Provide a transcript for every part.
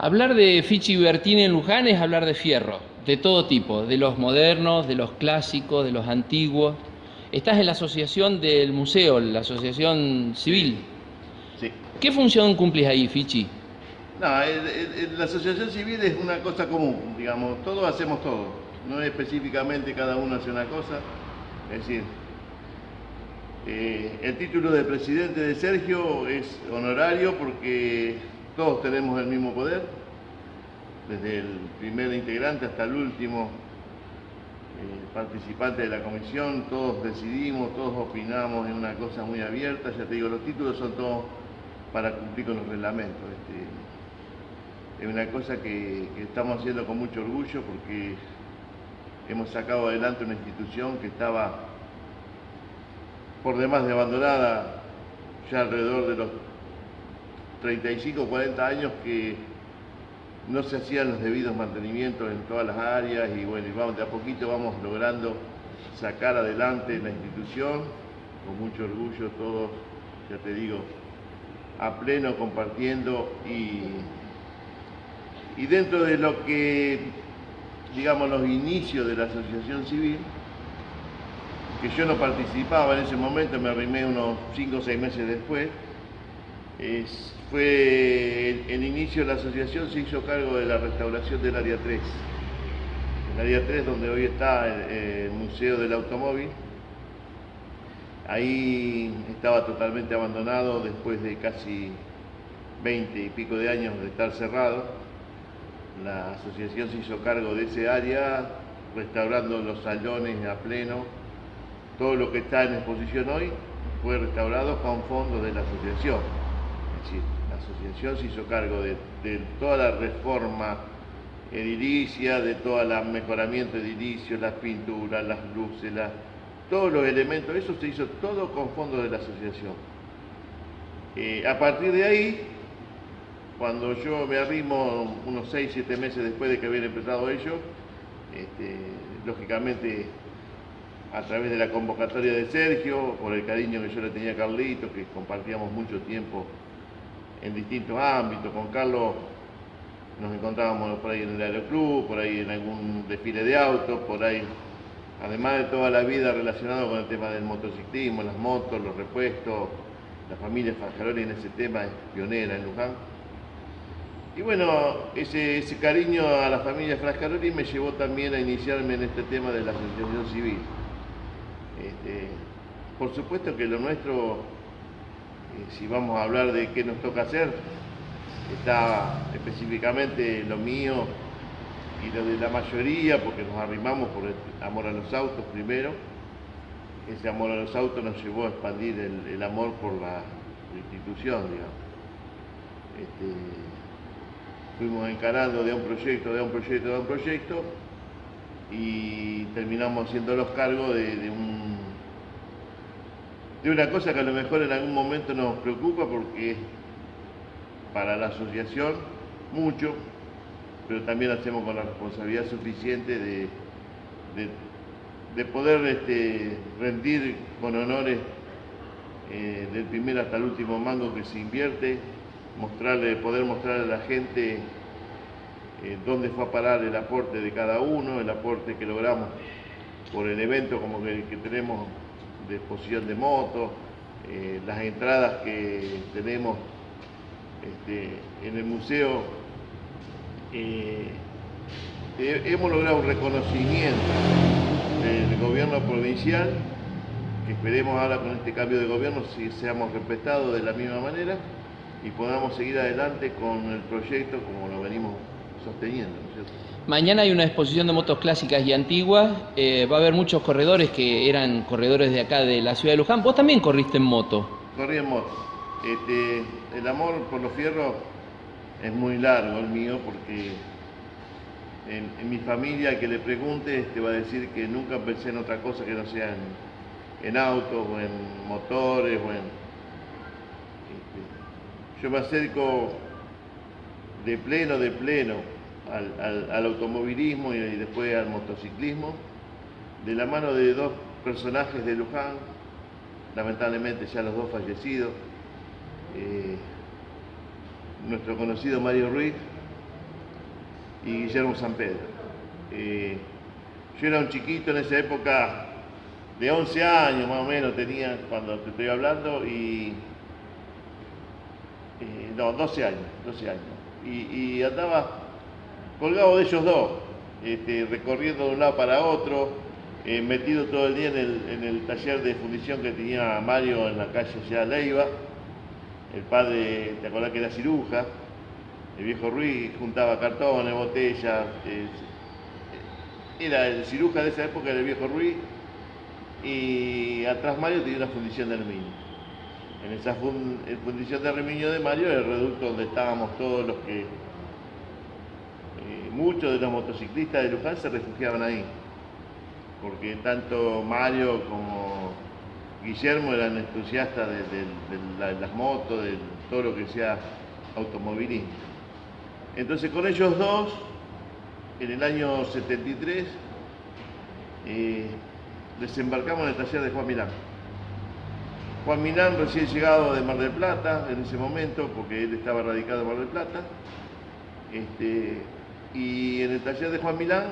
Hablar de Fichi Bertini en Luján es hablar de fierro, de todo tipo, de los modernos, de los clásicos, de los antiguos. Estás en la asociación del museo, la asociación Sí, civil. sí. ¿Qué función cumplís ahí, Fichi? No, la asociación civil es una cosa común, digamos, todos hacemos todo, no es específicamente cada uno hace una cosa, es decir, el título de presidente de Sergio es honorario porque todos tenemos el mismo poder, desde el primer integrante hasta el último participante de la comisión, todos decidimos, todos opinamos en una cosa muy abierta, ya te digo, los títulos son todos para cumplir con los reglamentos. Es una cosa que estamos haciendo con mucho orgullo porque hemos sacado adelante una institución que estaba por demás de abandonada ya alrededor de los 35 o 40 años, que no se hacían los debidos mantenimientos en todas las áreas y bueno, de a poquito vamos logrando sacar adelante la institución con mucho orgullo, todos, ya te digo, a pleno compartiendo y dentro de lo que, digamos, los inicios de la asociación civil, que yo no participaba en ese momento, me arrimé unos 5 o 6 meses después, fue el inicio de la asociación, se hizo cargo de la restauración del área 3. El área 3 donde hoy está el Museo del Automóvil. Ahí estaba totalmente abandonado después de casi 20 y pico de años de estar cerrado. La asociación se hizo cargo de ese área, restaurando los salones a pleno. Todo lo que está en exposición hoy fue restaurado con fondos de la asociación. Es decir, la asociación se hizo cargo de toda la reforma edilicia, de todo el mejoramiento edilicio, las pinturas, las luces, todos los elementos, eso se hizo todo con fondos de la asociación. A partir de ahí, cuando yo me arrimo unos 6 o 7 meses después de que habían empezado ellos, lógicamente a través de la convocatoria de Sergio, por el cariño que yo le tenía a Carlito, que compartíamos mucho tiempo en distintos ámbitos. Con Carlos nos encontrábamos por ahí en el aeroclub, por ahí en algún desfile de autos, por ahí, además de toda la vida relacionada con el tema del motociclismo, las motos, los repuestos. La familia Frascaroli en ese tema es pionera en Luján. Y bueno, ese cariño a la familia Frascaroli me llevó también a iniciarme en este tema de la asociación civil. Por supuesto que lo nuestro, si vamos a hablar de qué nos toca hacer, está específicamente lo mío y lo de la mayoría, porque nos arrimamos por el amor a los autos primero. Ese amor a los autos nos llevó a expandir el amor por la institución, digamos. Fuimos encarando de un proyecto, de un proyecto, de un proyecto, y terminamos haciéndolos cargo de una cosa que a lo mejor en algún momento nos preocupa, porque es para la asociación mucho, pero también hacemos con la responsabilidad suficiente de poder rendir con honores del primer hasta el último mango que se invierte, poder mostrarle a la gente dónde fue a parar el aporte de cada uno, el aporte que logramos por el evento como que tenemos de exposición de motos, las entradas que tenemos en el museo. Hemos logrado un reconocimiento del gobierno provincial, que esperemos ahora con este cambio de gobierno si seamos respetados de la misma manera y podamos seguir adelante con el proyecto como lo venimos sosteniendo, ¿no es cierto? Mañana hay una exposición de motos clásicas y antiguas. Va a haber muchos corredores que eran corredores de acá de la ciudad de Luján. Vos también corriste en moto. Corrí en moto. El amor por los fierros es muy largo el mío, porque en mi familia, que le pregunte, te va a decir que nunca pensé en otra cosa que no sea en autos o en motores yo me acerco de pleno al automovilismo y después al motociclismo, de la mano de dos personajes de Luján, lamentablemente ya los dos fallecidos. Nuestro conocido Mario Ruiz y Guillermo San Pedro. Yo era un chiquito en esa época, de 11 años más o menos tenía cuando te estoy hablando, no, 12 años, y andaba colgado de ellos dos, recorriendo de un lado para otro, metido todo el día en el taller de fundición que tenía Mario en la calle ya Leiva. El padre, ¿te acordás que era ciruja? El viejo Ruiz juntaba cartones, botellas, era el ciruja de esa época, era el viejo Ruiz, y atrás Mario tenía una fundición de aluminio. En esa fundición de aluminio de Mario era el reducto donde estábamos todos los que, muchos de los motociclistas de Luján se refugiaban ahí, porque tanto Mario como Guillermo eran entusiastas de las motos, de todo lo que sea automovilismo. Entonces con ellos dos, en el año 73, desembarcamos en el taller de Juan Milán. Juan Milán recién llegado de Mar del Plata en ese momento, porque él estaba radicado en Mar del Plata, y en el taller de Juan Milán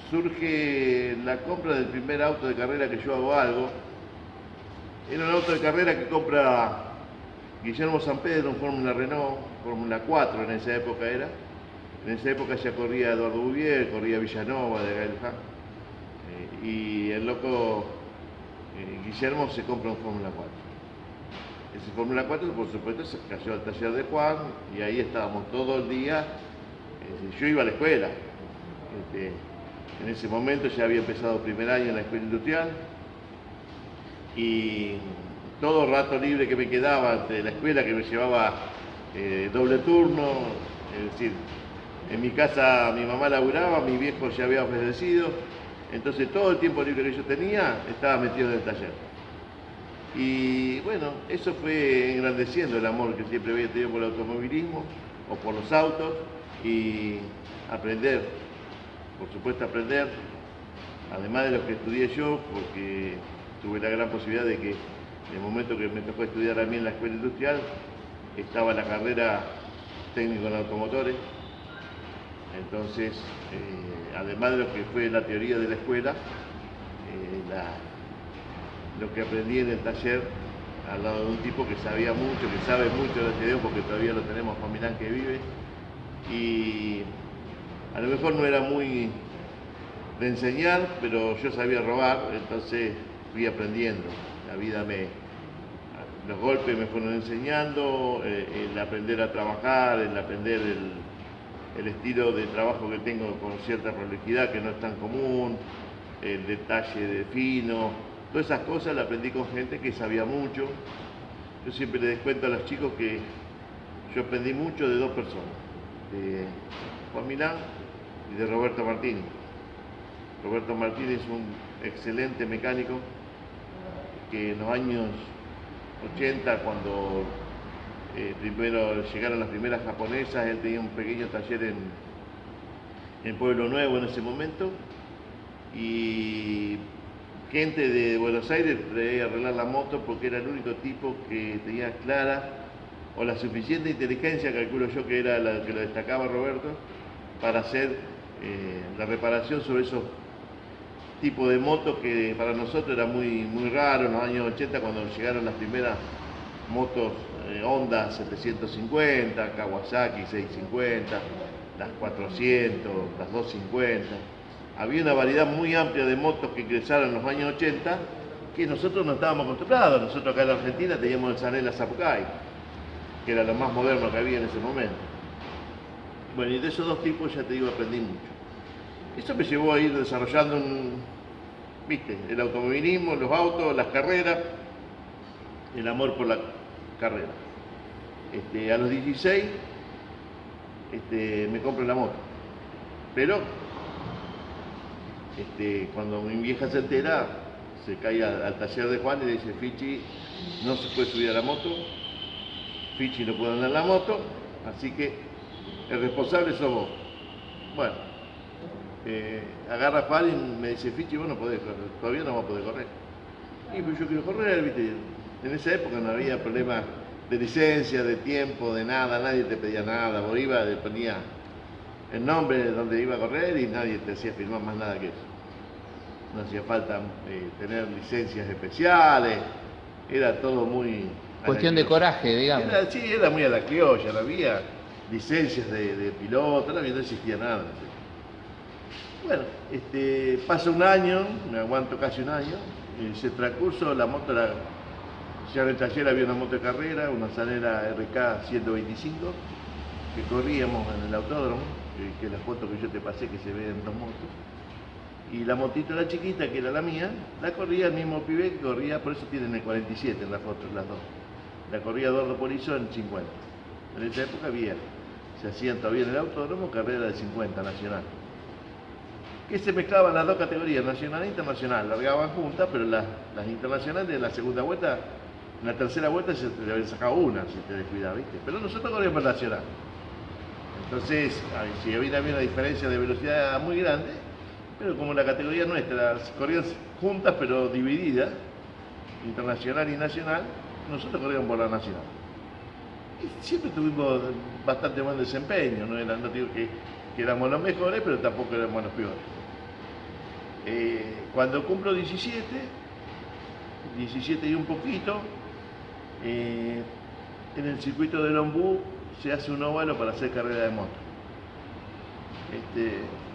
surge la compra del primer auto de carrera que yo hago algo. Era un auto de carrera que compra Guillermo San Pedro, un Fórmula Renault, Fórmula 4 en esa época era. En esa época ya corría Eduardo Bouvier, corría Villanova de Gael Han. Y el loco Guillermo se compra un Fórmula 4. Ese Fórmula 4, por supuesto, se cayó al taller de Juan y ahí estábamos todo el día. Yo iba a la escuela. En ese momento ya había empezado primer año en la escuela industrial y todo rato libre que me quedaba de la escuela, que me llevaba doble turno, es decir, en mi casa mi mamá laburaba, mi viejo ya había fallecido, entonces todo el tiempo libre que yo tenía estaba metido en el taller. Y bueno, eso fue engrandeciendo el amor que siempre había tenido por el automovilismo o por los autos y aprender, por supuesto aprender, además de lo que estudié yo, porque tuve la gran posibilidad de que en el momento que me tocó estudiar a mí en la escuela industrial, estaba la carrera técnico en automotores. Entonces, además de lo que fue la teoría de la escuela, lo que aprendí en el taller, al lado de un tipo que sabía mucho, que sabe mucho de TDO, porque todavía lo tenemos, Juan Milán, que vive, y a lo mejor no era muy de enseñar, pero yo sabía robar, entonces fui aprendiendo. La vida los golpes me fueron enseñando, el aprender a trabajar, el aprender el estilo de trabajo que tengo con cierta prolijidad que no es tan común, el detalle de fino, todas esas cosas las aprendí con gente que sabía mucho. Yo siempre les cuento a los chicos que yo aprendí mucho de dos personas, de Juan Milán y de Roberto Martini. Roberto Martini es un excelente mecánico que en los años 80, cuando primero llegaron las primeras japonesas, él tenía un pequeño taller en Pueblo Nuevo en ese momento, y gente de Buenos Aires traía a arreglar la moto porque era el único tipo que tenía clara o la suficiente inteligencia, calculo yo que era la que lo destacaba Roberto, para hacer la reparación sobre esos tipos de motos que para nosotros era muy raro en los años 80, cuando llegaron las primeras motos Honda 750, Kawasaki 650, las 400, las 250. Había una variedad muy amplia de motos que ingresaron en los años 80 que nosotros no estábamos acostumbrados. Nosotros acá en la Argentina teníamos el Zanella Sapucay, que era lo más moderno que había en ese momento. Bueno, y de esos dos tipos ya te digo, aprendí mucho. Eso me llevó a ir desarrollando el automovilismo, los autos, las carreras, el amor por la carrera. A los 16 me compro la moto, pero cuando mi vieja se entera, se cae al taller de Juan y le dice: Fichi no se puede subir a la moto, Fichi no puede andar en la moto, así que el responsable sos vos. Bueno, agarra a Juan y me dice: Fichi, vos no podés correr, todavía no vas a poder correr. Y pues yo quiero correr, ¿viste? En esa época no había problema de licencia, de tiempo, de nada, nadie te pedía nada, vos ibas, le ponía el nombre de donde iba a correr y nadie te hacía firmar más nada que eso. No hacía falta tener licencias especiales, era todo muy... Cuestión de coraje, digamos. Sí, era muy a la criolla, no había licencias de piloto, no existía nada. Bueno, pasa un año, me aguanto casi un año, en ese transcurso la moto ya en el taller había una moto de carrera, una Zanera RK 125, que corríamos en el autódromo, que es la foto que yo te pasé que se ve en dos motos. Y la motito era chiquita, que era la mía, la corría el mismo pibe que corría, por eso tienen el 47 en la foto, las dos. La corría Eduardo Polizo en 50. En esa época se hacían todavía en el autódromo carrera de 50 nacional. Que se mezclaban las dos categorías, nacional e internacional, largaban juntas, pero las internacionales en la segunda vuelta, en la tercera vuelta se te habían sacado una, si te descuidabas, ¿viste? Pero nosotros corríamos nacional. Entonces, si había una diferencia de velocidad muy grande, pero como la categoría nuestra, corrían juntas pero divididas, internacional y nacional, nosotros corríamos por la nacional. Y siempre tuvimos bastante buen desempeño, no digo que éramos los mejores, pero tampoco éramos los peores. Cuando cumplo 17 y un poquito, en el circuito de Lombú se hace un óvalo para hacer carrera de moto.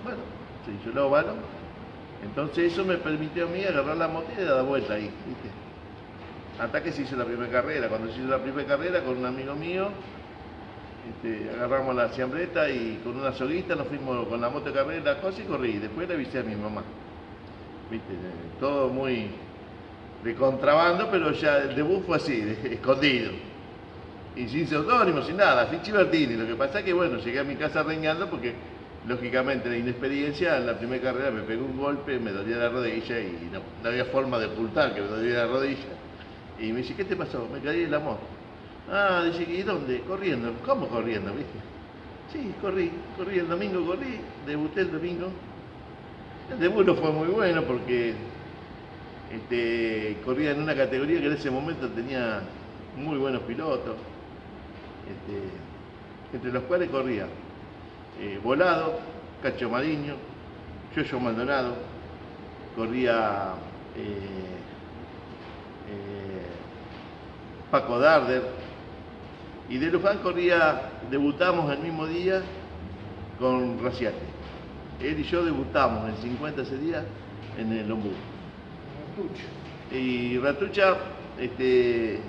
Bueno, se hizo el óvalo, entonces eso me permitió a mí agarrar la moto y dar vuelta ahí, ¿viste? Hasta que se hizo la primera carrera. Cuando se hizo la primera carrera con un amigo mío, agarramos la ciambreta y con una soguita nos fuimos con la moto de carrera, la cosa, y corrí. Después le avisé a mi mamá, ¿viste? Todo muy de contrabando, pero ya el debut fue así, escondido. Y sin seudónimo, sin nada, Fichi Bertini. Lo que pasa es que, bueno, llegué a mi casa rengando porque, lógicamente, la inexperiencia, en la primera carrera me pegó un golpe, me dolía la rodilla y no había forma de ocultar que me dolía la rodilla. Y me dice, ¿qué te pasó? Me caí en la moto. Ah, dice, ¿y dónde? Corriendo. ¿Cómo corriendo, viste? Sí, corrí el domingo, debuté el domingo. El debut no fue muy bueno porque corría en una categoría que en ese momento tenía muy buenos pilotos, entre los cuales corría Volado, Cacho Mariño, Yoyo Maldonado, corría Paco Darder, y de Luján debutamos el mismo día con Raciate. Él y yo debutamos en 50 ese día en el Lombú. Y Ratucha, el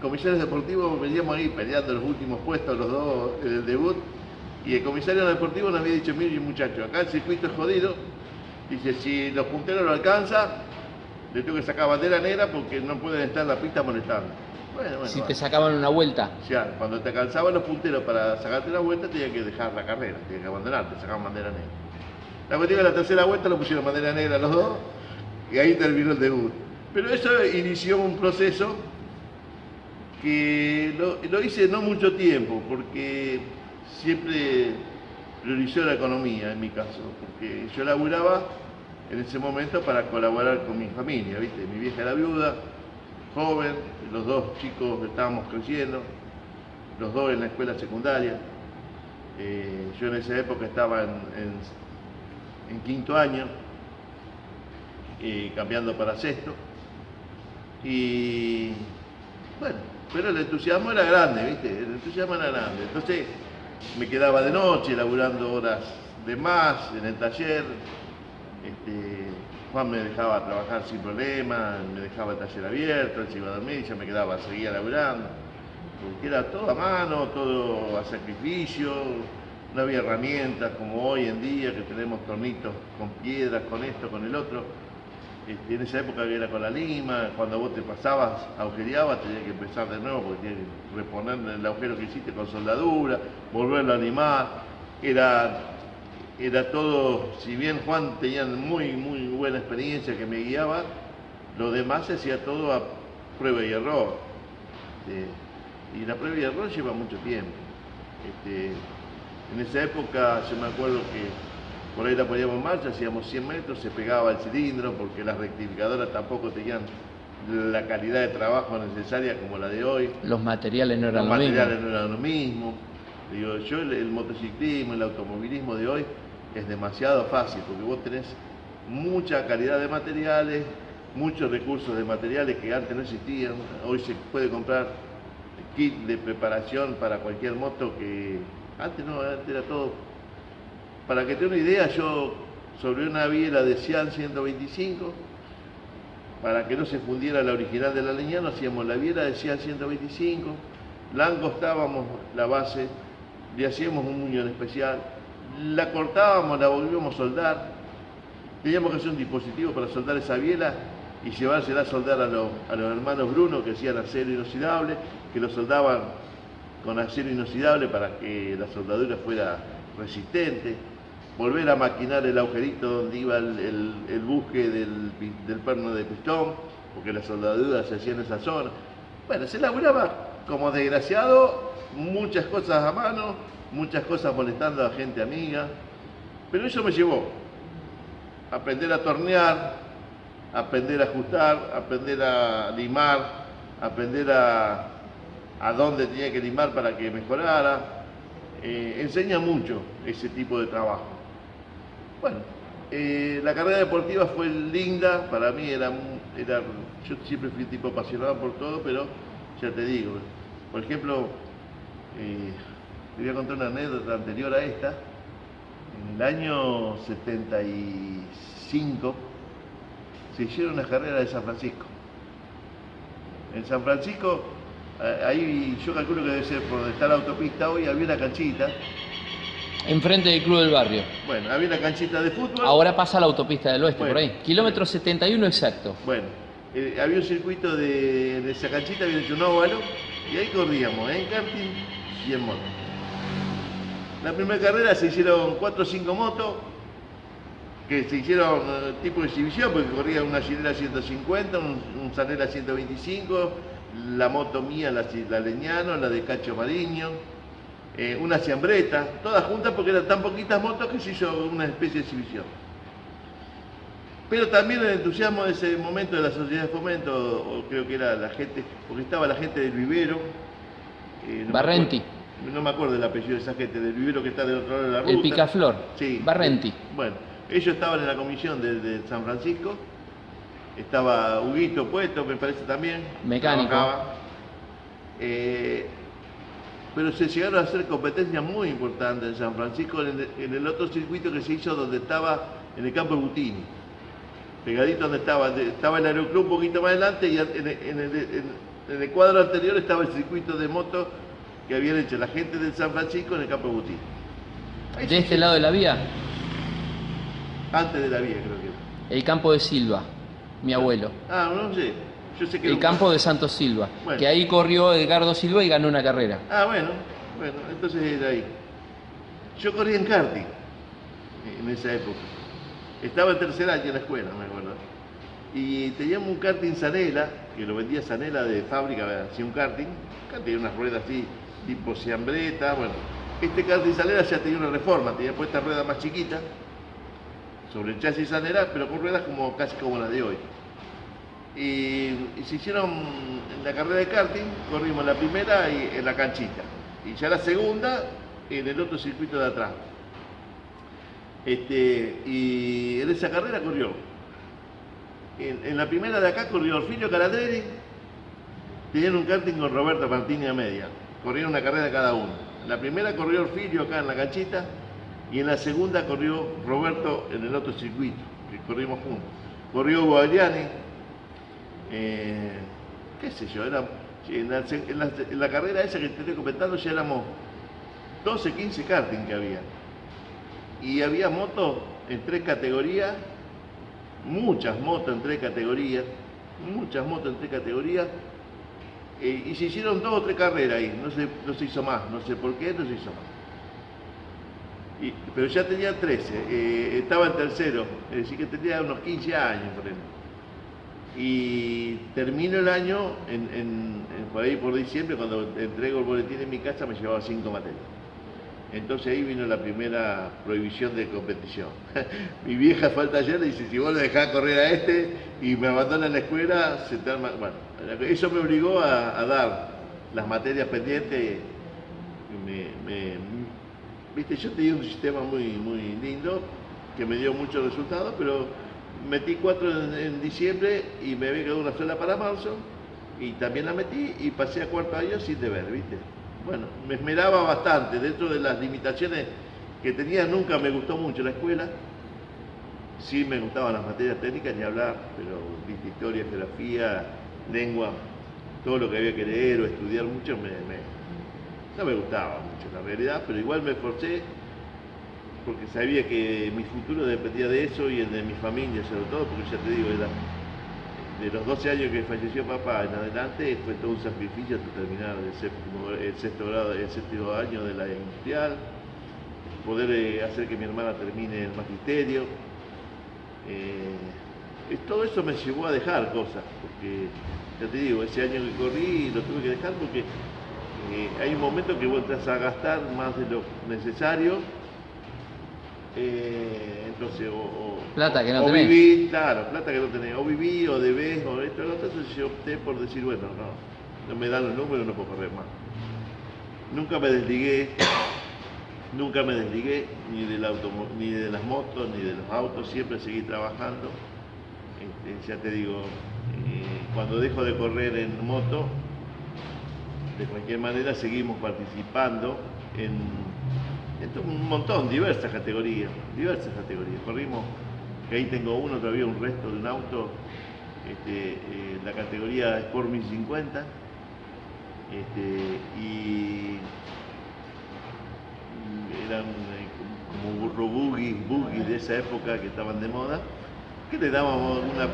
comisario deportivo, veníamos ahí peleando los últimos puestos los dos en el debut, y el comisario deportivo nos había dicho, mire muchachos, acá el circuito es jodido, dice, si los punteros lo alcanzan, le tengo que sacar bandera negra porque no pueden estar en la pista molestando. Bueno, si te sacaban una vuelta. O sea, cuando te alcanzaban los punteros para sacarte la vuelta, tenías que dejar la carrera, tenías que abandonarte, te sacaban bandera negra. La cuestión de la tercera vuelta lo pusieron bandera negra los dos, y ahí terminó el debut. Pero eso inició un proceso que lo hice no mucho tiempo, porque siempre priorizó la economía en mi caso, porque yo laburaba en ese momento para colaborar con mi familia, ¿viste? Mi vieja era viuda, joven, los dos chicos estábamos creciendo, los dos en la escuela secundaria. Yo en esa época estaba en quinto año, cambiando para sexto, y bueno, pero el entusiasmo era grande, ¿viste? El entusiasmo era grande. Entonces me quedaba de noche laburando horas de más en el taller. Juan me dejaba trabajar sin problema, me dejaba el taller abierto, él se iba a dormir, yo me quedaba, seguía laburando, porque era todo a mano, todo a sacrificio, no había herramientas como hoy en día, que tenemos tornitos con piedras, con esto, con el otro. En esa época era con la lima, cuando vos te pasabas, agujereabas, tenías que empezar de nuevo porque tenías que reponer el agujero que hiciste con soldadura, volverlo a animar. Era todo, si bien Juan tenía muy buena experiencia que me guiaba, lo demás se hacía todo a prueba y error. Y la prueba y error lleva mucho tiempo. En esa época yo me acuerdo que por ahí la poníamos en marcha, hacíamos 100 metros, se pegaba el cilindro porque las rectificadoras tampoco tenían la calidad de trabajo necesaria como la de hoy. Los materiales no eran Los lo mismo. materiales no eran lo mismo. Digo, yo el motociclismo, el automovilismo de hoy es demasiado fácil, porque vos tenés mucha calidad de materiales, muchos recursos de materiales que antes no existían. Hoy se puede comprar kit de preparación para cualquier moto que antes no, antes era todo. Para que te dé una idea, yo sobre una biela de Cian 125, para que no se fundiera la original de la Leñano, hacíamos la biela de Cian 125, la angostábamos la base, le hacíamos un muñón especial, la cortábamos, la volvíamos a soldar, teníamos que hacer un dispositivo para soldar esa biela y llevársela a soldar a los hermanos Bruno, que hacían acero inoxidable, que lo soldaban con acero inoxidable para que la soldadura fuera resistente, volver a maquinar el agujerito donde iba el buje del perno de pistón, porque la soldadura se hacía en esa zona. Bueno, se laburaba como desgraciado, muchas cosas a mano, muchas cosas molestando a gente amiga, pero eso me llevó a aprender a tornear, a aprender a ajustar, a aprender a limar, a aprender a dónde tenía que limar para que mejorara. Enseña mucho ese tipo de trabajo. Bueno, la carrera deportiva fue linda, para mí yo siempre fui tipo apasionado por todo, pero ya te digo, por ejemplo, te voy a contar una anécdota anterior a esta. En el año 75 se hicieron unas carreras de San Francisco. En San Francisco, ahí yo calculo que debe ser por donde está la autopista hoy, había una canchita. Enfrente del Club del Barrio. Bueno, había una canchita de fútbol. Ahora pasa la autopista del Oeste, Bueno, por ahí. Kilómetro 71 exacto. Bueno, había un circuito de esa canchita, había hecho un óvalo, y ahí corríamos, en karting y en moto. La primera carrera se hicieron 4 o 5 motos, que se hicieron tipo de exhibición, porque corría una Ginela 150, un Zanella 125, la moto mía, la Leñano, la de Cacho Mariño, una Ciambretta, todas juntas porque eran tan poquitas motos que se hizo una especie de exhibición. Pero también el entusiasmo de ese momento de la Sociedad de Fomento, o creo que era la gente, porque estaba la gente del vivero. Barrenti. No me acuerdo del apellido de esa gente, del vivero que está del otro lado de la ruta. El Picaflor. Sí. Barrenti. Bueno, ellos estaban en la comisión de San Francisco. Estaba Huguito Puesto, me parece también. Mecánico. Trabajaba. Pero se llegaron a hacer competencias muy importantes en San Francisco, en el otro circuito que se hizo donde estaba en el campo de Butini. Pegadito donde estaba el aeroclub un poquito más adelante, y en el cuadro anterior estaba el circuito de moto que habían hecho la gente de San Francisco en el campo de Butini. ¿De este lado de la vía? Antes de la vía, creo que era. El campo de Silva, mi abuelo. Ah, no sé. Yo sé que El campo de Santos Silva. Bueno. Que ahí corrió Edgardo Silva y ganó una carrera. Ah, bueno, entonces era ahí. Yo corrí en karting en esa época. Estaba en tercer año en la escuela, me acuerdo. Y teníamos un karting Zanella, que lo vendía Zanella de fábrica, hacía un karting unas ruedas así, tipo Ciambretta. Bueno, este karting Zanella ya tenía una reforma, tenía puesta ruedas más chiquitas sobre el chasis Zanella, pero con ruedas casi como las de hoy. Y se hicieron en la carrera de karting, corrimos la primera en la canchita, y ya la segunda en el otro circuito de atrás. Y en esa carrera corrió, en la primera de acá corrió Orfilio Calandreri, tenían un karting con Roberto Martini a media, corrieron una carrera cada uno. En la primera corrió Orfilio acá en la canchita, y en la segunda corrió Roberto en el otro circuito, que corrimos juntos. Corrió Guagliani, qué sé yo, en la carrera esa que te estoy comentando ya éramos 12, 15 karting que había. Y había motos en 3 categorías, muchas motos en 3 categorías, y se hicieron 2 o 3 carreras ahí, no se hizo más, no sé por qué, no se hizo más. Pero ya tenía 13, estaba en tercero, es decir que tenía unos 15 años por ejemplo. Y termino el año, por ahí por diciembre, cuando entrego el boletín en mi casa, me llevaba 5 materias. Entonces ahí vino la primera prohibición de competición. Mi vieja fue al taller y dice, si vos lo dejás correr a este y me abandona en la escuela, se te arma... Bueno, eso me obligó a dar las materias pendientes. Viste, yo tenía un sistema muy lindo que me dio muchos resultados, pero metí 4 en diciembre y me había quedado una sola para marzo y también la metí y pasé a cuarto año sin deber, ¿viste? Bueno, me esmeraba bastante dentro de las limitaciones que tenía. Nunca me gustó mucho la escuela, sí me gustaban las materias técnicas ni hablar, pero viste, historia, geografía, lengua, todo lo que había que leer o estudiar mucho no me gustaba mucho la realidad, pero igual me esforcé porque sabía que mi futuro dependía de eso y el de mi familia sobre todo, porque ya te digo, de los 12 años que falleció papá en adelante fue todo un sacrificio hasta terminar el séptimo año de la industrial, poder hacer que mi hermana termine el magisterio. Todo eso me llevó a dejar cosas, porque ya te digo, ese año que corrí lo tuve que dejar porque hay un momento que vos entras a gastar más de lo necesario. Entonces, plata que no o tenés. Viví, claro, plata que no tenés, o viví, o debés, o esto, lo otro. Entonces yo opté por decir, bueno, no me dan los números, no puedo correr más. Nunca me desligué ni de las motos, ni de los autos, siempre seguí trabajando. Ya te digo, cuando dejo de correr en moto, de cualquier manera seguimos participando en un montón, diversas categorías. Corrimos, que ahí tengo todavía un resto de un auto, la categoría Sport 1050, y eran como burro buggy de esa época que estaban de moda, que le dábamos una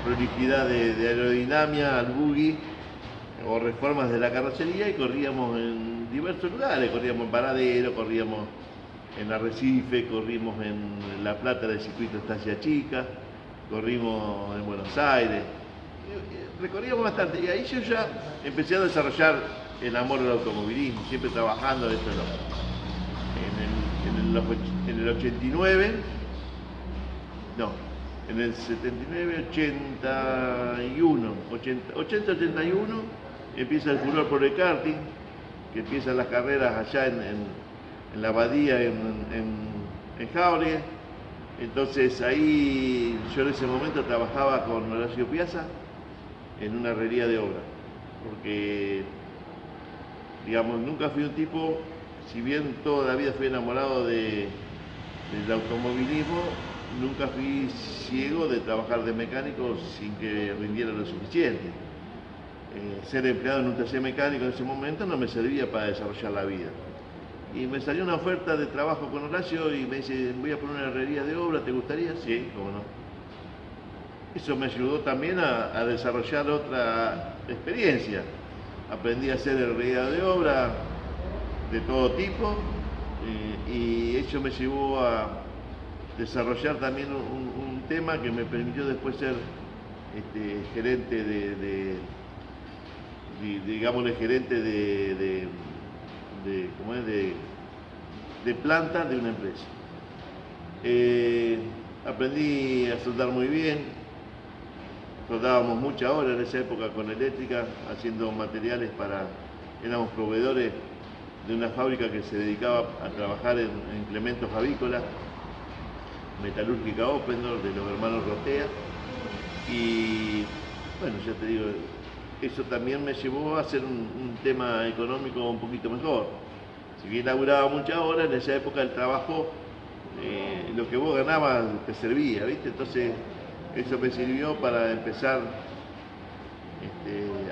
prolijidad de aerodinámica al buggy o reformas de la carrocería y corríamos en diversos lugares, corríamos en Varadero, corríamos en Arrecife, corrimos en La Plata del circuito Estancia Chica, corrimos en Buenos Aires, recorríamos bastante y ahí yo ya empecé a desarrollar el amor al automovilismo, siempre trabajando esto en el 89, no, en el 79, 81, 80-81 empieza el furor por el karting, que empiezan las carreras allá en la abadía, en Jauregui. Entonces ahí yo en ese momento trabajaba con Horacio Piazza en una herrería de obra, porque digamos, nunca fui un tipo, si bien toda la vida fui enamorado del automovilismo, nunca fui ciego de trabajar de mecánico sin que rindiera lo suficiente. Ser empleado en un taller mecánico en ese momento no me servía para desarrollar la vida. Y me salió una oferta de trabajo con Horacio y me dice, voy a poner una herrería de obra, ¿te gustaría? Sí, cómo no. Eso me ayudó también a desarrollar otra experiencia. Aprendí a hacer herrería de obra de todo tipo y eso me llevó a desarrollar también un tema que me permitió después ser gerente gerente de planta de una empresa. Aprendí a soldar muy bien, soldábamos muchas horas en esa época con eléctrica, haciendo materiales éramos proveedores de una fábrica que se dedicaba a trabajar en implementos avícolas, metalúrgica Opendorf, de los hermanos Rotea, y bueno, ya te digo, eso también me llevó a hacer un tema económico un poquito mejor. Si bien laburaba muchas horas, en esa época el trabajo, lo que vos ganabas te servía, ¿viste? Entonces eso me sirvió para empezar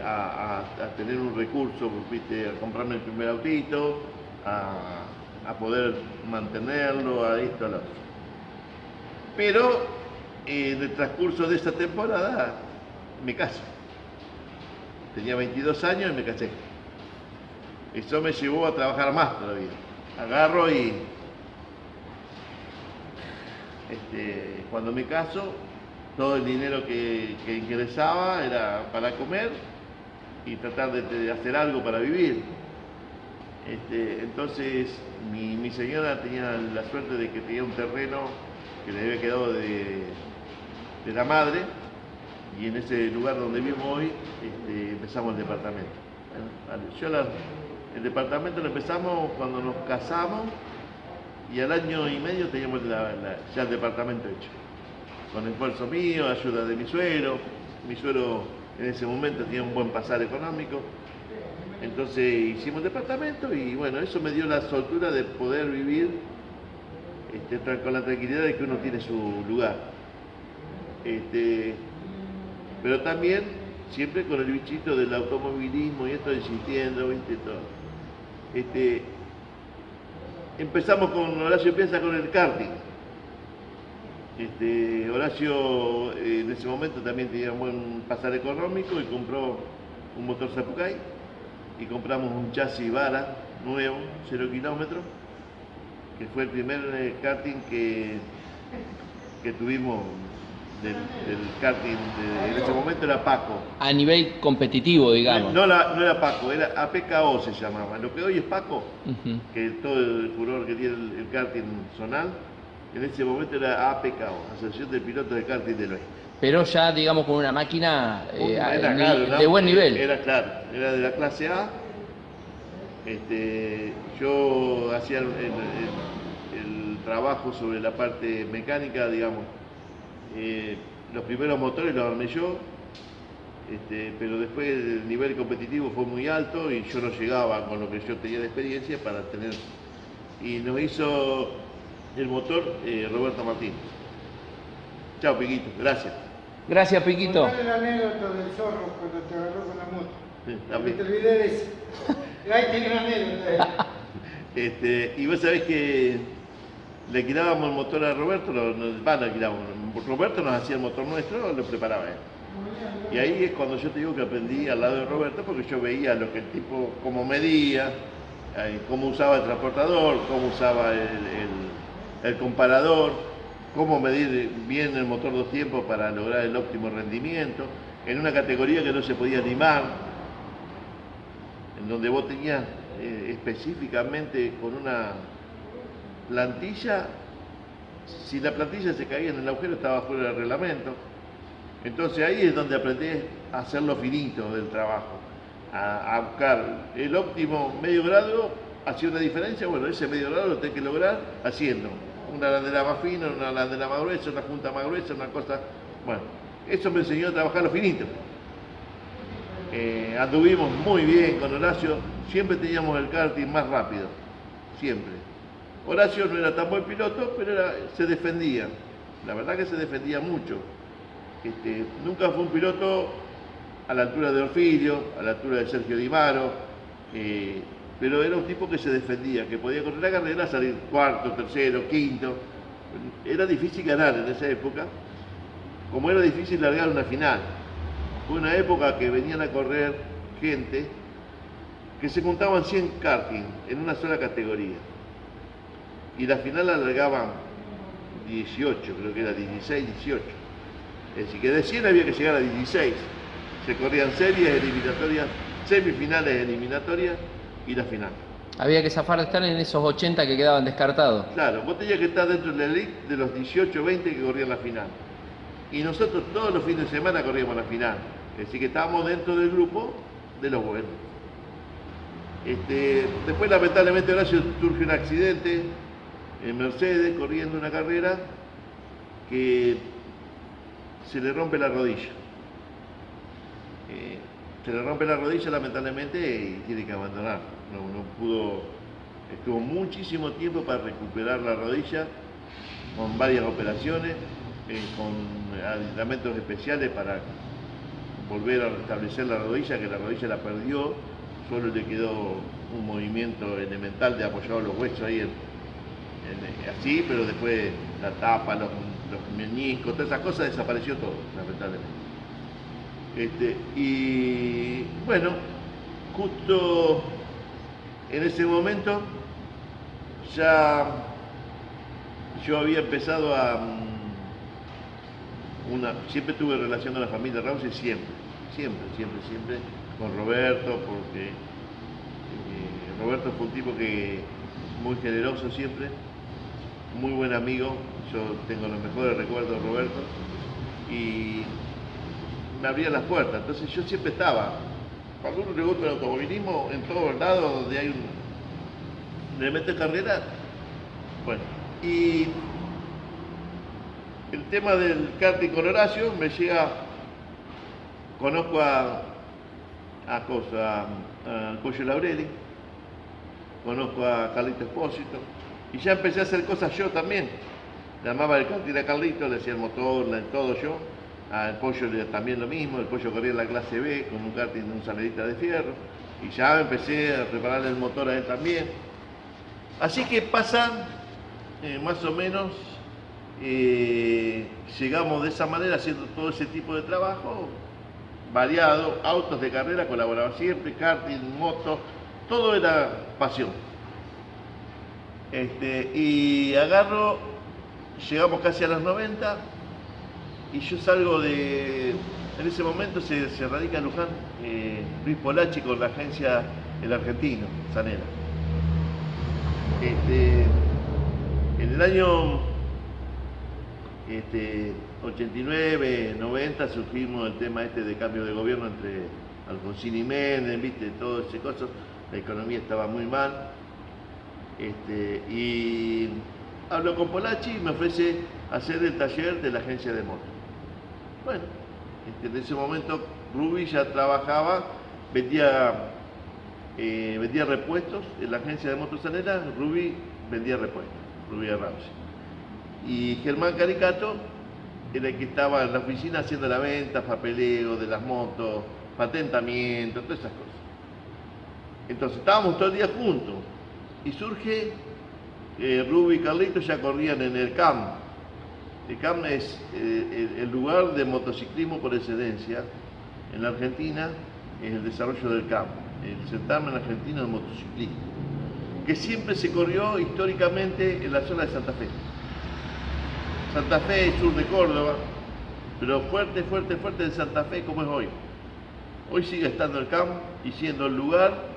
a tener un recurso, ¿viste? A comprarme el primer autito, a poder mantenerlo, a esto, a lo otro. Pero en el transcurso de esa temporada me caso. Tenía 22 años y me casé. Eso me llevó a trabajar más todavía. Agarro y cuando me caso, todo el dinero que ingresaba era para comer y tratar de hacer algo para vivir. Entonces mi señora tenía la suerte de que tenía un terreno que le había quedado de la madre, y en ese lugar donde vivo hoy empezamos el departamento. El departamento lo empezamos cuando nos casamos, y al año y medio teníamos ya el departamento hecho. Con esfuerzo mío, ayuda de mi suegro. Mi suegro en ese momento tenía un buen pasar económico. Entonces hicimos el departamento, y bueno, eso me dio la soltura de poder vivir con la tranquilidad de que uno tiene su lugar. Pero también siempre con el bichito del automovilismo y esto, insistiendo, ¿viste? Todo. Empezamos con Horacio, empieza con el karting. Horacio en ese momento también tenía un buen pasar económico y compró un motor Sapucay, y compramos un chasis Vara nuevo, 0 kilómetros, que fue el primer karting que tuvimos del karting. En ese momento era Paco. A nivel competitivo, digamos. No era Paco, era APKO se llamaba. Lo que hoy es Paco, que todo el furor que tiene el karting zonal, en ese momento era APKO, Asociación de Pilotos de Karting del Oeste. Pero ya, digamos, con una máquina Claro, de buen nivel. Era claro, era de la clase A. Yo hacía el trabajo sobre la parte mecánica, digamos. Los primeros motores los armé yo, pero después el nivel competitivo fue muy alto y yo no llegaba con lo que yo tenía de experiencia para tener. Y nos hizo el motor Roberto Martín. Chao, Piquito, gracias. Gracias, Piquito. Contale la anécdota del zorro cuando te agarró con la moto. Sí, No te olvides de eso. Ahí tiene una anécdota. Y vos sabés que le alquilábamos el motor a Roberto, Roberto nos hacía el motor nuestro, lo preparaba él. Y ahí es cuando yo te digo que aprendí al lado de Roberto, porque yo veía lo que el tipo, cómo medía, cómo usaba el transportador, cómo usaba el comparador, cómo medir bien el motor 2 tiempos para lograr el óptimo rendimiento, en una categoría que no se podía limar, en donde vos tenías específicamente con una plantilla, si la plantilla se caía en el agujero estaba fuera del reglamento. Entonces ahí es donde aprendí a hacerlo finito del trabajo, a buscar el óptimo medio grado. Hacía una diferencia, bueno, ese medio grado lo tenés que lograr haciendo una arandela más fina, una arandela más gruesa, una junta más gruesa, una cosa. Bueno, eso me enseñó a trabajar lo finito. Anduvimos muy bien con Horacio, siempre teníamos el karting más rápido, siempre. Horacio no era tan buen piloto, pero se defendía, la verdad que se defendía mucho. Nunca fue un piloto a la altura de Orfilio, a la altura de Sergio Di Maro, pero era un tipo que se defendía, que podía correr la carrera, salir cuarto, tercero, quinto. Era difícil ganar en esa época, como era difícil largar una final. Fue una época que venían a correr gente que se juntaban 100 karting en una sola categoría. Y la final la largaban 18, creo que era 16, 18. Es decir, que de 100 había que llegar a 16. Se corrían series eliminatorias, semifinales eliminatorias y la final. Había que zafar de estar en esos 80 que quedaban descartados. Claro, vos tenías que estar dentro de la elite de los 18 o 20 que corrían la final. Y nosotros todos los fines de semana corríamos la final. Es decir, que estábamos dentro del grupo de los buenos. Después, lamentablemente, Horacio surge un accidente en Mercedes, corriendo una carrera, que se le rompe la rodilla. Se le rompe la rodilla, lamentablemente, y tiene que abandonar. No pudo, estuvo muchísimo tiempo para recuperar la rodilla, con varias operaciones, con aditamentos especiales para volver a restablecer la rodilla, que la rodilla la perdió, solo le quedó un movimiento elemental de apoyar los huesos ahí así, pero después la tapa, los meniscos, todas esas cosas, desapareció todo, lamentablemente. Y bueno, justo en ese momento ya yo había empezado siempre tuve relación con la familia Rausi, siempre, con Roberto, porque Roberto fue un tipo que muy generoso siempre, muy buen amigo. Yo tengo los mejores recuerdos de Roberto y me abría las puertas. Entonces yo siempre estaba. Cuando uno le gusta el automovilismo, en todos lados donde hay un elemento de carrera, bueno. Y el tema del karting con Horacio me llega, conozco al Pollo Laureli, conozco a Carlito Espósito y ya empecé a hacer cosas yo también. Le armaba el karting a Carlito, le hacía el motor, todo yo. Al Pollo también lo mismo, el Pollo corría en la clase B con un karting de un salerita de fierro y ya empecé a preparar el motor a él también. Así que pasan más o menos, llegamos de esa manera haciendo todo ese tipo de trabajo variado, autos de carrera, colaboraba siempre, karting, moto, todo era pasión. Y llegamos casi a los 90 y yo salgo en ese momento se radica en Luján Luis Polacci con la agencia El Argentino, Zanela. En el año 89, 90 surgimos el tema de cambio de gobierno entre Alfonsín y Menem, viste, todo ese coso, la economía estaba muy mal. Y hablo con Polacci y me ofrece hacer el taller de la agencia de motos. Bueno, en ese momento Rubi ya trabajaba, vendía repuestos en la agencia de motos Zanela. Rubi vendía repuestos, Rubi Ramsey. Y Germán Caricato era el que estaba en la oficina haciendo la venta, papeleo de las motos, patentamiento, todas esas cosas. Entonces estábamos todo el día juntos y surge, Rubi y Carlitos ya corrían en el CAM. El CAM es el lugar de motociclismo por excelencia en la Argentina, es el desarrollo del CAM, el certamen argentino de motociclismo, que siempre se corrió históricamente en la zona de Santa Fe. Santa Fe es sur de Córdoba, pero fuerte de Santa Fe como es hoy. Hoy sigue estando el CAM y siendo el lugar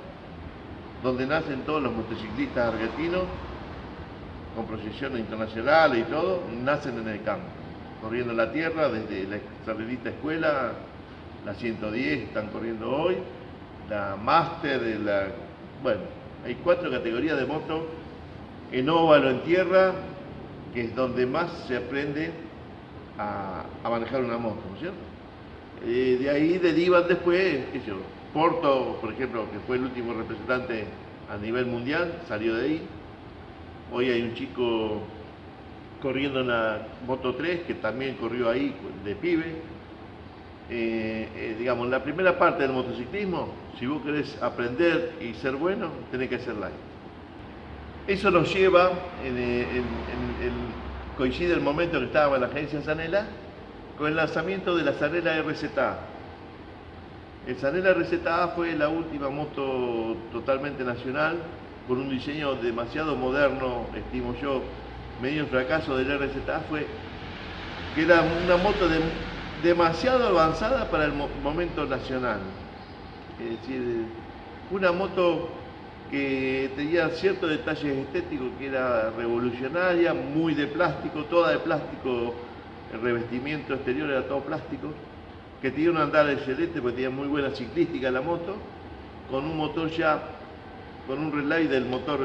donde nacen todos los motociclistas argentinos, con proyecciones internacionales y todo, nacen en el CAM, corriendo la tierra desde la salerita escuela, la 110 están corriendo hoy, la Master, bueno, hay 4 categorías de moto, en óvalo, en tierra, que es donde más se aprende a manejar una moto, ¿no es cierto? De ahí derivan después, qué sé yo, Porto, por ejemplo, que fue el último representante a nivel mundial, salió de ahí. Hoy hay un chico corriendo en la Moto 3 que también corrió ahí de pibe. Digamos, la primera parte del motociclismo, si vos querés aprender y ser bueno, tenés que hacer light. Eso nos lleva, coincide el momento que estaba en la agencia Zanela, con el lanzamiento de la Zanela RZA. El Zanela RZA fue la última moto totalmente nacional, con un diseño demasiado moderno, estimo yo. Medio el fracaso del RZA fue que era una moto demasiado avanzada para el momento nacional. Es decir, una moto que tenía ciertos detalles estéticos, que era revolucionaria, muy de plástico, toda de plástico, el revestimiento exterior era todo plástico, que tenía un andar excelente porque tenía muy buena ciclística la moto, con un motor ya, con un relay del motor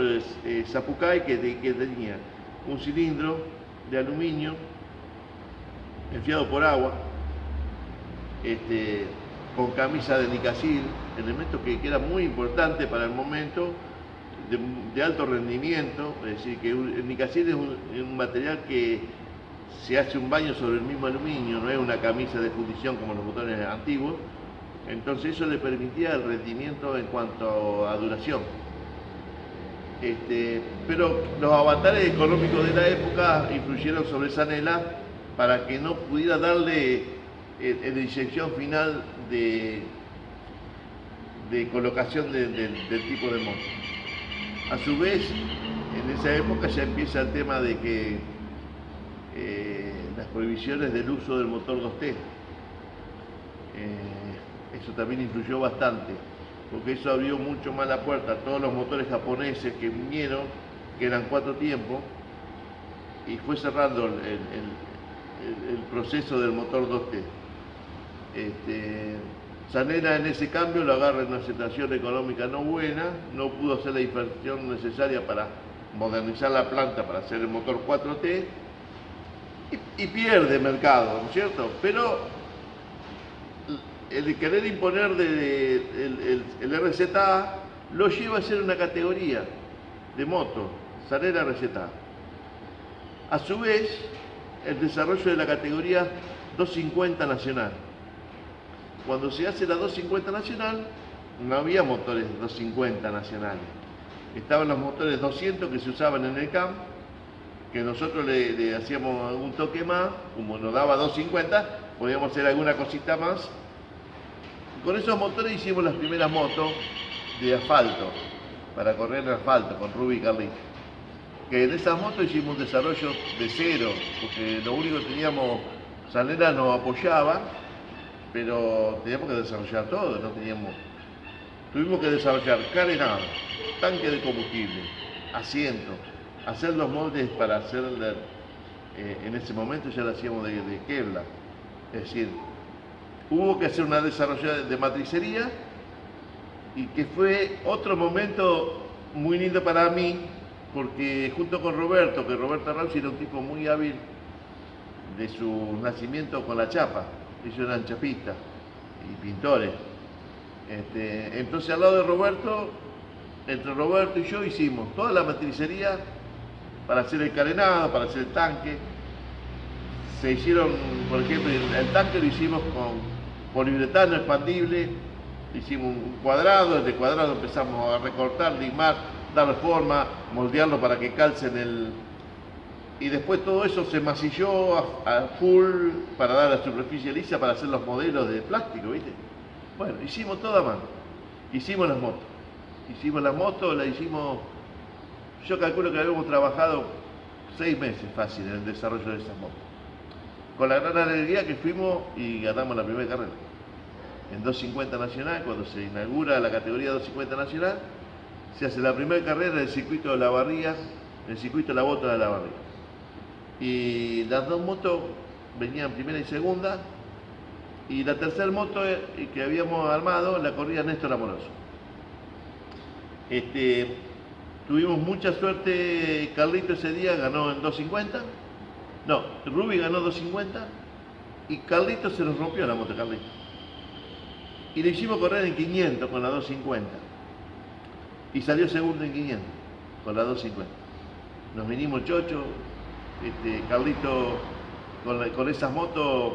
Zapucay que tenía un cilindro de aluminio enfriado por agua, con camisa de Nicasil, elemento que era muy importante para el momento, de alto rendimiento. Es decir, que el Nicasil es un material que se hace un baño sobre el mismo aluminio, no es una camisa de fundición como los motores antiguos. Entonces eso le permitía el rendimiento en cuanto a duración. Pero los avatares económicos de la época influyeron sobre Zanela para que no pudiera darle en la inyección final de colocación del tipo de moto. A su vez, en esa época ya empieza el tema de que las prohibiciones del uso del motor 2T, eso también influyó bastante. porque eso abrió mucho más la puerta a todos los motores japoneses que vinieron, que eran 4 tiempos, y fue cerrando el proceso del motor 2T. Sanela en ese cambio lo agarra en una situación económica no buena, no pudo hacer la inversión necesaria para modernizar la planta para hacer el motor 4T y pierde mercado, ¿no es cierto? Pero el querer imponer el RZA lo lleva a ser una categoría de moto, Sanela RZA. A su vez, el desarrollo de la categoría 250 nacional. Cuando se hace la 250 nacional, no había motores 250 nacionales. Estaban los motores 200 que se usaban en el CAM, que nosotros le hacíamos algún toque más, como nos daba 250, podíamos hacer alguna cosita más. Con esos motores hicimos las primeras motos de asfalto, para correr en asfalto, con Rubi y Carlito. Que en esas motos hicimos un desarrollo de cero, porque lo único que teníamos, Sanela nos apoyaba, pero teníamos que desarrollar todo, no teníamos. Tuvimos que desarrollar carenado, tanque de combustible, asiento, hacer los moldes para hacer, en ese momento ya lo hacíamos de Kevlar, es decir, hubo que hacer una desarrollada de matricería y que fue otro momento muy lindo para mí, porque junto con Roberto, que Roberto Rausi era un tipo muy hábil de su nacimiento con la chapa, ellos eran chapistas y pintores. Entonces al lado de Roberto, entre Roberto y yo hicimos toda la matricería para hacer el carenado, para hacer el tanque. Se hicieron, por ejemplo, el tanque lo hicimos con poliuretano expandible, hicimos un cuadrado, desde cuadrado empezamos a recortar, limar, dar forma, moldearlo para que calce en el... Y después todo eso se masilló a full para dar la superficie lisa para hacer los modelos de plástico, ¿viste? Bueno, hicimos todo a mano. Hicimos las motos. La hicimos... Yo calculo que habíamos trabajado 6 meses fácil en el desarrollo de esas motos. Con la gran alegría que fuimos y ganamos la primera carrera. En 250 nacional, cuando se inaugura la categoría 250 nacional, se hace la primera carrera en el circuito de La Barría, en el circuito de la Bota de La Barría. Y las dos motos venían primera y segunda, y la tercera moto que habíamos armado la corría Néstor Amoroso. Tuvimos mucha suerte, Carlito ese día ganó en 250, no, Rubi ganó 250 y Carlito se nos rompió la moto de Carlito. Y le hicimos correr en 500 con la 250 y salió segundo en 500 con la 250. Nos vinimos el chocho. Carlito con esas motos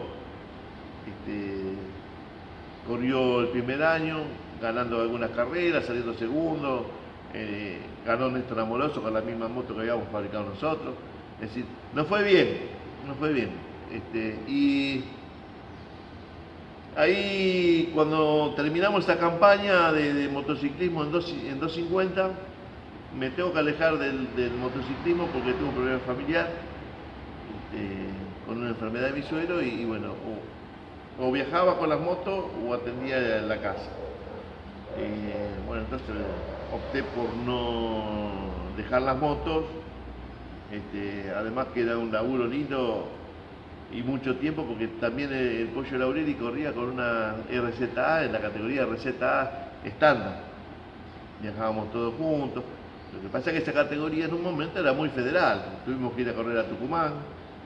corrió el primer año, ganando algunas carreras, saliendo segundo, ganó Néstor Amoroso con la misma moto que habíamos fabricado nosotros. Es decir, nos fue bien. Y ahí cuando terminamos esta campaña de motociclismo en 250, me tengo que alejar del motociclismo porque tuve un problema familiar. Con una enfermedad de mi suegro y bueno, o viajaba con las motos o atendía en la casa. Bueno, entonces opté por no dejar las motos, además que era un laburo lindo y mucho tiempo porque también el Pollo Laureli corría con una RZA en la categoría RZA estándar. Viajábamos todos juntos. Lo que pasa es que esa categoría en un momento era muy federal. Tuvimos que ir a correr a Tucumán,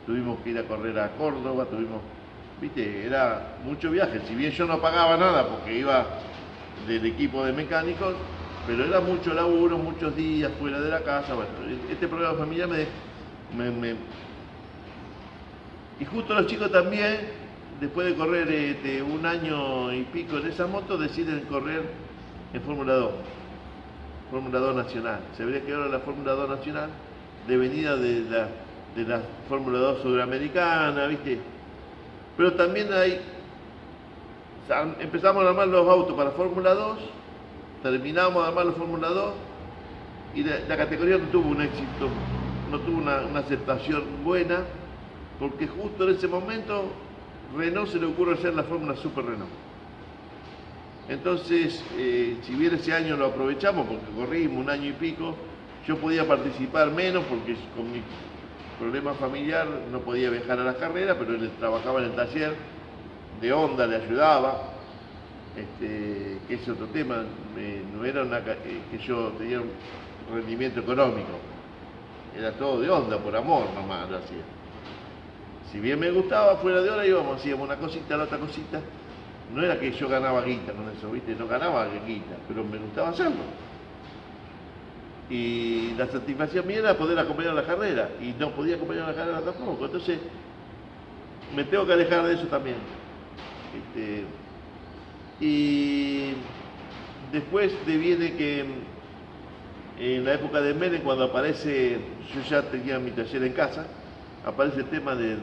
tuvimos que ir a correr a Córdoba, viste, era mucho viaje. Si bien yo no pagaba nada porque iba del equipo de mecánicos, pero era mucho laburo, muchos días fuera de la casa. Bueno, este problema familiar Y justo los chicos también, después de correr un año y pico en esa moto, deciden correr en Fórmula 2. Fórmula 2 nacional. Se vería que ahora la Fórmula 2 nacional, devenida de la Fórmula 2 sudamericana, ¿viste? Pero también empezamos a armar los autos para Fórmula 2, terminamos de armar la Fórmula 2 y la categoría no tuvo un éxito, no tuvo una aceptación buena, porque justo en ese momento Renault se le ocurre hacer la Fórmula Super Renault. Entonces, si bien ese año lo aprovechamos porque corrimos un año y pico, yo podía participar menos porque con mi problema familiar no podía viajar a las carreras, pero él trabajaba en el taller de Honda, le ayudaba, que es otro tema, no era que yo tenía un rendimiento económico, era todo de Honda, por amor nomás lo hacía. Si bien me gustaba, fuera de hora íbamos, hacíamos una cosita, la otra cosita. No era que yo ganaba guita con eso, ¿viste? No ganaba guita, pero me gustaba hacerlo. Y la satisfacción mía era poder acompañar a la carrera, y no podía acompañar a la carrera tampoco. Entonces, me tengo que alejar de eso también. Y después viene que en la época de Menem, cuando aparece, yo ya tenía mi taller en casa, aparece el tema del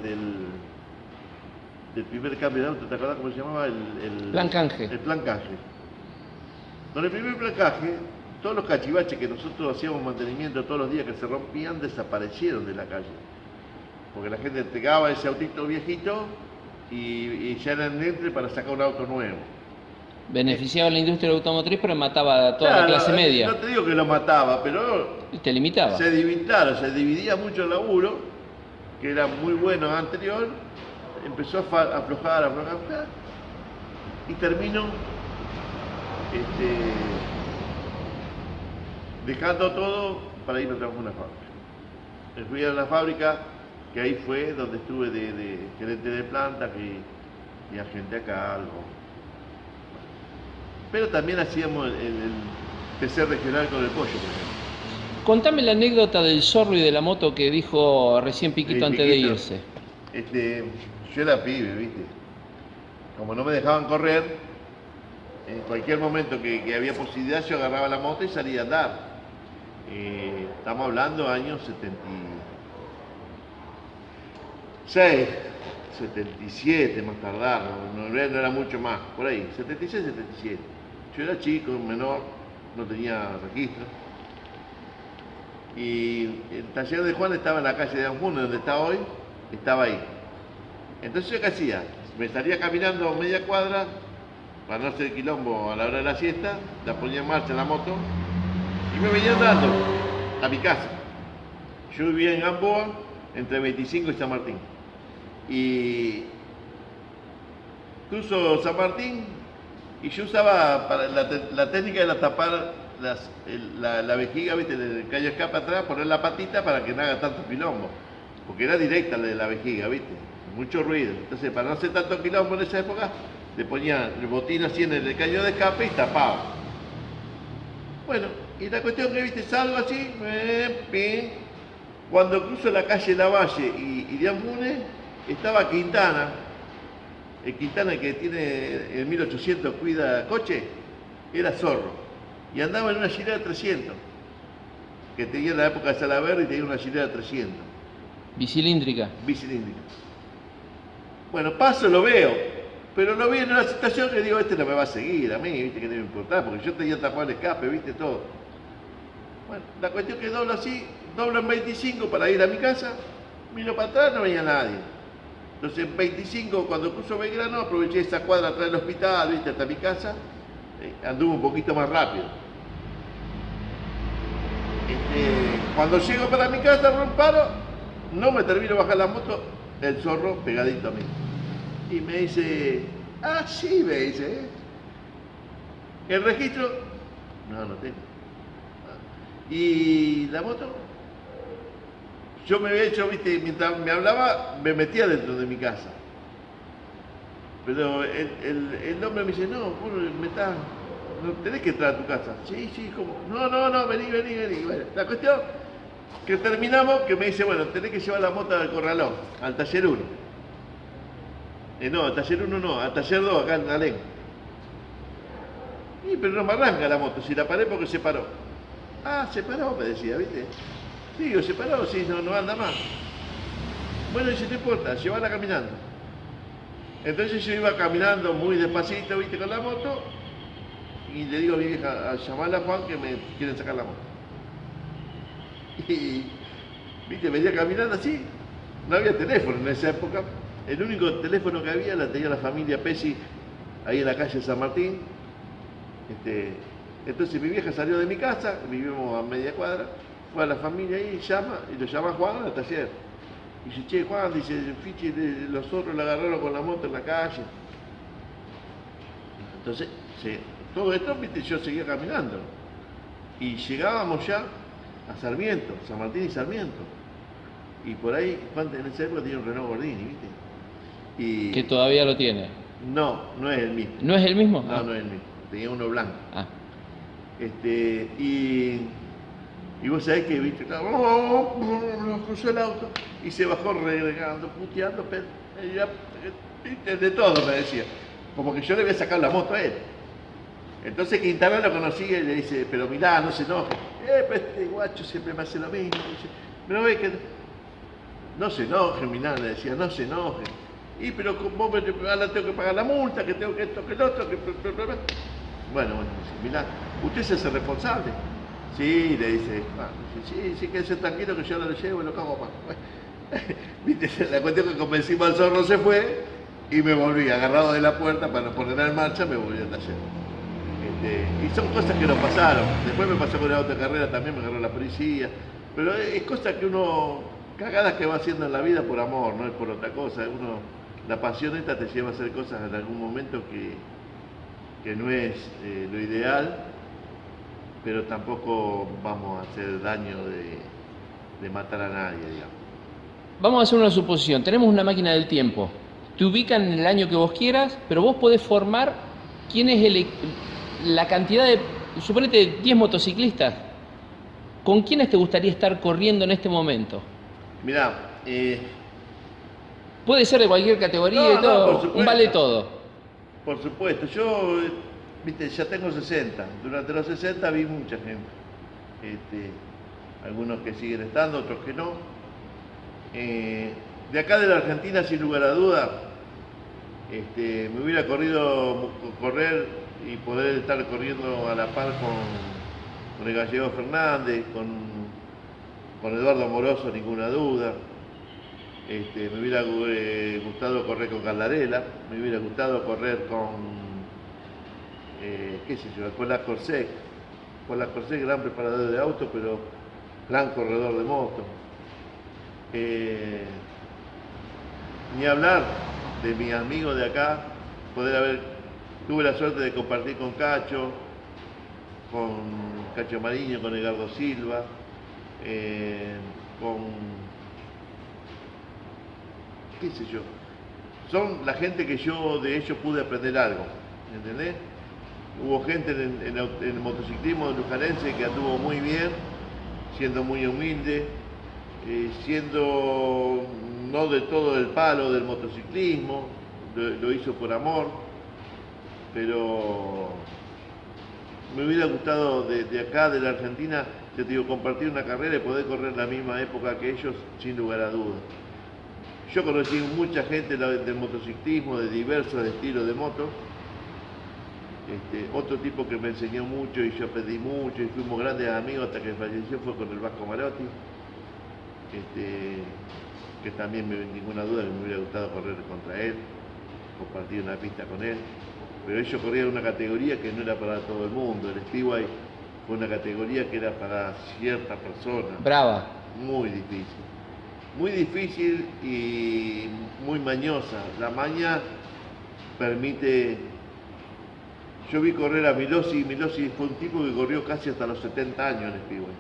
primer cambio de auto, ¿te acordás cómo se llamaba? Plan canje. El plan canje. Con el primer plan canje, todos los cachivaches que nosotros hacíamos mantenimiento todos los días que se rompían, desaparecieron de la calle. Porque la gente entregaba ese autito viejito y ya eran entre para sacar un auto nuevo. Beneficiaba a la industria automotriz, pero mataba a toda Claro, la clase media. No te digo que lo mataba, pero Y te limitaba. se dividía mucho el laburo, que era muy bueno anterior, empezó a aflojar, y terminó dejando todo para irme a trabajar en una fábrica. Me fui a la fábrica, que ahí fue donde estuve de gerente de planta y agente a cargo. Pero también hacíamos el TC regional con el pollo, por ejemplo. Contame la anécdota del zorro y de la moto que dijo recién Piquito antes de Piquito, irse. Yo era pibe, ¿viste? Como no me dejaban correr, en cualquier momento que había posibilidad yo agarraba la moto y salía a andar. Estamos hablando años 76, 77 más tardar, no era mucho más, por ahí, 76, 77. Yo era chico, menor, no tenía registro. Y el taller de Juan estaba en la calle de Anjuna, donde está hoy, estaba ahí. Entonces yo qué hacía, me salía caminando media cuadra, para no hacer quilombo a la hora de la siesta, la ponía en marcha en la moto y me venía andando a mi casa. Yo vivía en Gamboa, entre 25 y San Martín. Y cruzo San Martín y yo usaba para la técnica era tapar la vejiga, ¿viste? El caño escape atrás, poner la patita para que no haga tanto quilombo, porque era directa la vejiga, ¿viste? Mucho ruido. Entonces, para no hacer tanto quilombo en esa época, le ponía el botín así en el caño de escape y tapaba. Bueno, y la cuestión que, ¿viste? Salgo así, cuando cruzo la calle Lavalle y de Ampune, estaba Quintana, el Quintana que tiene en 1800 cuida coche, era zorro, y andaba en una Gilera 300, que tenía en la época de Salaverry y tenía una Gilera 300. Bicilíndrica. Bicilíndrica. Bueno, paso, lo veo, pero lo vi en una situación que digo, este no me va a seguir a mí, ¿viste? Que debe importar, porque yo tenía tapado el escape, ¿viste? Todo. Bueno, la cuestión que doblo así, doblo en 25 para ir a mi casa, miro para atrás, no venía nadie. Entonces en 25, cuando cruzo Belgrano, aproveché esa cuadra atrás del hospital, ¿viste? Hasta mi casa, anduve un poquito más rápido. Cuando llego para mi casa, paro, no me termino de bajar la moto, el zorro pegadito a mí. Y me dice, ah, sí, me dice, ¿el registro? No, no tengo. ¿Y la moto? Yo me había hecho, viste, mientras me hablaba, me metía dentro de mi casa. Pero el hombre me dice, no, vos no tenés que entrar a tu casa. Sí, ¿cómo? No, vení. Bueno, la cuestión que terminamos, que me dice, bueno, tenés que llevar la moto al corralón, al taller 1. No, al taller 1 no, al taller 2, acá en Alén. Pero no me arranca la moto, si la paré porque se paró. Ah, se paró, me decía, ¿viste? Digo, se paró, sí, no anda más. Bueno, dice, no importa, llévala caminando. Entonces yo iba caminando muy despacito, ¿viste? Con la moto, y le digo a mi vieja, a llamarla a Juan que me quieren sacar la moto. Y, ¿viste? Venía caminando así, no había teléfono en esa época. El único teléfono que había la tenía la familia Pesci ahí en la calle San Martín, Entonces mi vieja salió de mi casa, vivimos a media cuadra, fue a la familia ahí, y lo llama Juan al taller. Y dice, che, Juan, dice, Fichi, los otros lo agarraron con la moto en la calle. Entonces, todo esto, viste, yo seguía caminando. Y llegábamos ya a Sarmiento, San Martín y Sarmiento. Y por ahí, Juan en esa época tenía un Renault Gordini, viste. Y Que todavía lo tiene. no, no es el mismo. ¿No es el mismo? No, no es el mismo. Tenía uno blanco. Ah. Y vos sabés que, viste, cruzó el auto y se bajó renegando, puteando, de todo me decía. Como que yo le había sacado la moto a él. Entonces Quintana lo conocía y le dice, pero mirá, no se enoje. Pero este guacho siempre me hace lo mismo. Dice, pero ve que no se enoje, mirá, le decía, no se enoje. Y pero vos ahora tengo que pagar la multa, que tengo que esto, que el otro, que... Bueno, dice, mirá, ¿usted se hace responsable? Sí, le dice, sí, quédese tranquilo que yo lo llevo y lo cago más. Viste, la cuestión que convencimos al zorro se fue y me volví agarrado de la puerta para ponerla en marcha, me volví al taller. Y son cosas que nos pasaron. Después me pasó con la autocarrera también, me agarró la policía. Pero es cosas que uno, cagadas que va haciendo en la vida por amor, no es por otra cosa. La pasión esta te lleva a hacer cosas en algún momento que no es lo ideal, pero tampoco vamos a hacer daño de matar a nadie, digamos. Vamos a hacer una suposición. Tenemos una máquina del tiempo. Te ubican en el año que vos quieras, pero vos podés formar quién es la cantidad de, suponete, 10 motociclistas. ¿Con quiénes te gustaría estar corriendo en este momento? Mirá, puede ser de cualquier categoría y todo, por supuesto. un vale todo. Por supuesto, yo, viste, ya tengo 60. Durante los 60 vi mucha gente. Algunos que siguen estando, otros que no. De acá de la Argentina, sin lugar a duda, me hubiera correr y poder estar corriendo a la par con el Gallego Fernández, con Eduardo Amoroso, ninguna duda. Me hubiera gustado correr con Caldarela, me hubiera gustado correr con, qué sé yo, con la Corsec. Con la Corsec, gran preparador de auto, pero gran corredor de moto. Ni hablar de mis amigos de acá, tuve la suerte de compartir con Cacho Mariño, con Edgardo Silva, qué sé yo, son la gente que yo de ellos pude aprender algo, ¿entendés? Hubo gente en el motociclismo lujanense que anduvo muy bien, siendo muy humilde, siendo no de todo el palo del motociclismo, lo hizo por amor, pero me hubiera gustado de acá, de la Argentina, te digo, compartir una carrera y poder correr la misma época que ellos, sin lugar a dudas. Yo conocí mucha gente del motociclismo, de diversos estilos de moto. Otro tipo que me enseñó mucho y yo aprendí mucho y fuimos grandes amigos hasta que falleció fue con el Vasco Marotti. Que también, ninguna duda, que me hubiera gustado correr contra él, compartir una pista con él. Pero ellos corrían una categoría que no era para todo el mundo. El Speedway fue una categoría que era para cierta persona. Brava. Muy difícil y muy mañosa. La maña permite... Yo vi correr a Milossi, y Milossi fue un tipo que corrió casi hasta los 70 años en Speedway.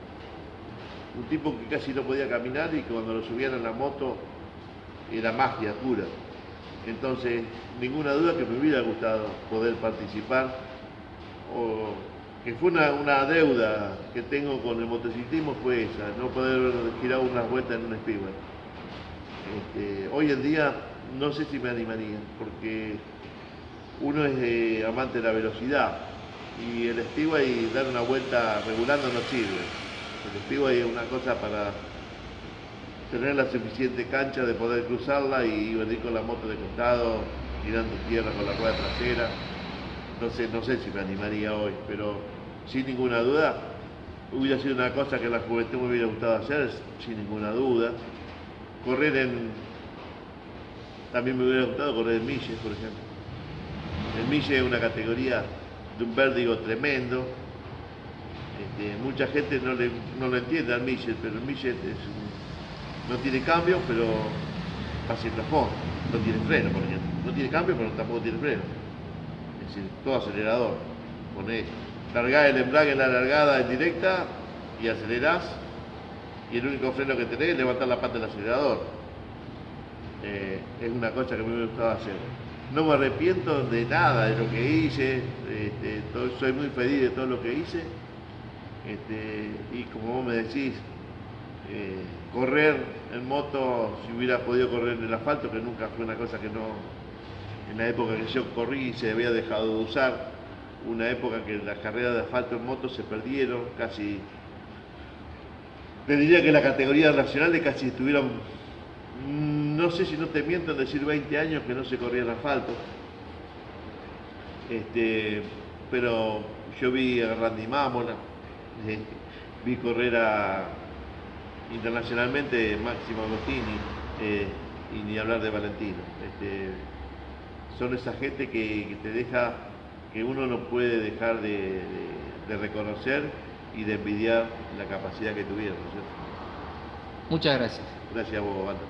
Un tipo que casi no podía caminar y que cuando lo subían en la moto era magia pura. Entonces, ninguna duda que me hubiera gustado poder participar, o que fue una deuda que tengo con el motociclismo, fue esa, no poder girar unas vueltas en un Speedway. Hoy en día no sé si me animaría, porque uno es amante de la velocidad y el Speedway dar una vuelta regulando no sirve. El Speedway es una cosa para tener la suficiente cancha de poder cruzarla y venir con la moto de costado, tirando tierra con la rueda trasera. No sé si me animaría hoy, pero sin ninguna duda hubiera sido una cosa que en la juventud me hubiera gustado hacer, sin ninguna duda. También me hubiera gustado correr en milles, por ejemplo. El mille es una categoría de un vértigo tremendo. Mucha gente no lo entiende al Millet, pero el Millet no tiene cambio, pero va siempre a fondo. No tiene freno, por ejemplo. No tiene cambio, pero tampoco tiene freno. Es decir, todo acelerador. Largás el embrague en la largada en directa y acelerás, y el único freno que tenés es levantar la pata del acelerador. Es una cosa que a mí me gustaba hacer. No me arrepiento de nada de lo que hice, soy muy feliz de todo lo que hice. Y como vos me decís, correr en moto, si hubiera podido correr en el asfalto, que nunca fue una cosa que no, en la época que yo corrí se había dejado de usar, una época que las carreras de asfalto en moto se perdieron, casi, te diría que las categorías nacionales casi estuvieron, no sé si no te miento en decir 20 años que no se corría en asfalto. Pero yo vi a Randy Mamola, vi correr internacionalmente Máximo Agostini, y ni hablar de Valentino. Son esa gente que te deja, que uno no puede dejar de reconocer y de envidiar la capacidad que tuvieron, ¿no es cierto? Muchas gracias. Gracias a vos, Walter.